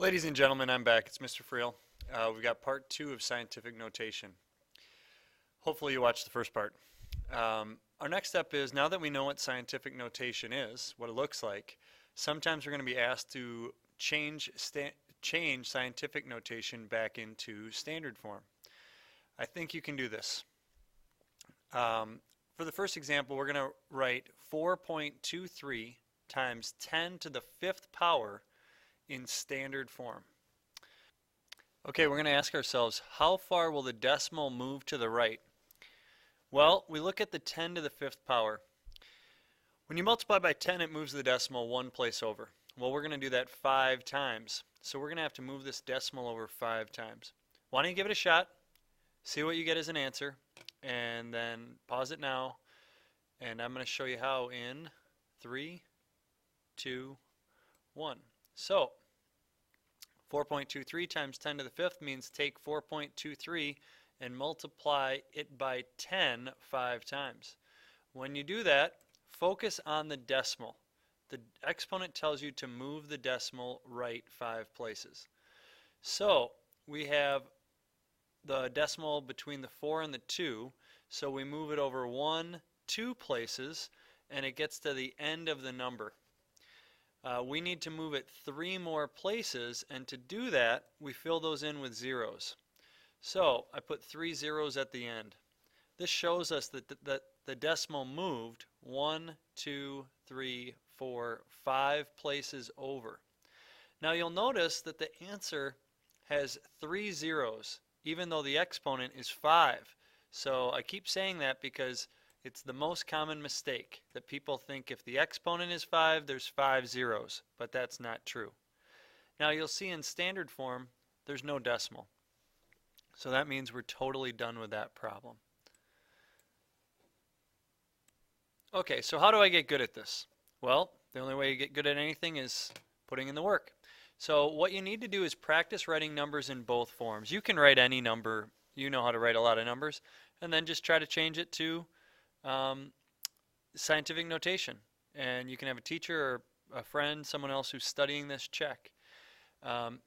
Ladies and gentlemen, I'm back. It's Mr. Friel. We've got part two of scientific notation. Hopefully you watched the first part. Our next step is, now that we know what scientific notation is, what it looks like, sometimes we're going to be asked to change scientific notation back into standard form. I think you can do this. For the first example, we're going to write 4.23 times 10 to the fifth power in standard form. Okay, we're going to ask ourselves, how far will the decimal move to the right? Well, we look at the 10 to the fifth power. When you multiply by 10, it moves the decimal one place over. Well, we're going to do that 5 times. So we're going to have to move this decimal over 5 times. Why don't you give it a shot, see what you get as an answer, and then pause it now, and I'm going to show you how in 3, 2, 1. So 4.23 times 10 to the fifth means take 4.23 and multiply it by 10 5 times. When you do that, focus on the decimal. The exponent tells you to move the decimal right 5 places. So we have the decimal between the 4 and the 2, so we move it over 1, 2 places, and it gets to the end of the number. We need to move it 3 more places, and to do that, we fill those in with zeros. So I put 3 zeros at the end. This shows us that the decimal moved 1, 2, 3, 4, 5 places over. Now you'll notice that the answer has 3 zeros, even though the exponent is 5. So I keep saying that because it's the most common mistake, that people think if the exponent is 5, there's 5 zeros, but that's not true. Now you'll see in standard form, there's no decimal. So that means we're totally done with that problem. Okay, so how do I get good at this? Well, the only way you get good at anything is putting in the work. So what you need to do is practice writing numbers in both forms. You can write any number, you know how to write a lot of numbers, and then just try to change it to scientific notation, and you can have a teacher or a friend, someone else who's studying this check.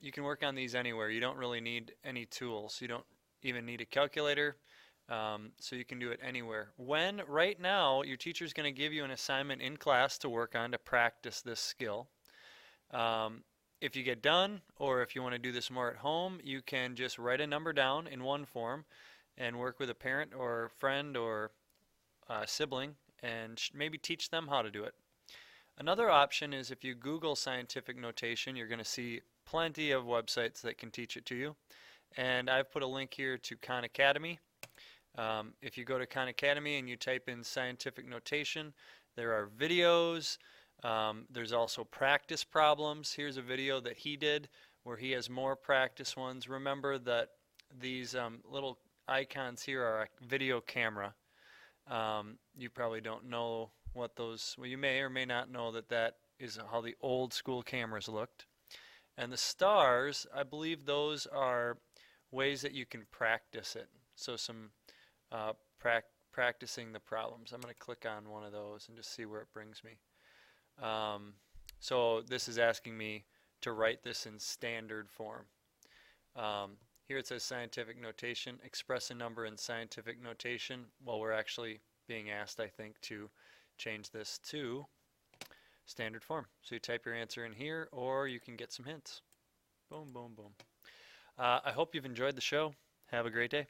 You can work on these anywhere. You don't really need any tools. You don't even need a calculator, so you can do it anywhere. Right now, your teacher is going to give you an assignment in class to work on to practice this skill. If you get done, or if you want to do this more at home, you can just write a number down in one form and work with a parent or friend or sibling and maybe teach them how to do it. Another option is if you Google scientific notation, you're going to see plenty of websites that can teach it to you. And I've put a link here to Khan Academy. If you go to Khan Academy and you type in scientific notation, there are videos. There's also practice problems. Here's a video that he did where he has more practice ones. Remember that these little icons here are a video camera. You probably don't know what those, well, you may or may not know that that is how the old school cameras looked. And the stars, I believe those are ways that you can practice it. So some practicing the problems. I'm going to click on one of those and just see where it brings me. So this is asking me to write this in standard form. Here it says scientific notation, express a number in scientific notation. Well, we're actually being asked, I think, to change this to standard form. So you type your answer in here, or you can get some hints. Boom, boom, boom. I hope you've enjoyed the show. Have a great day.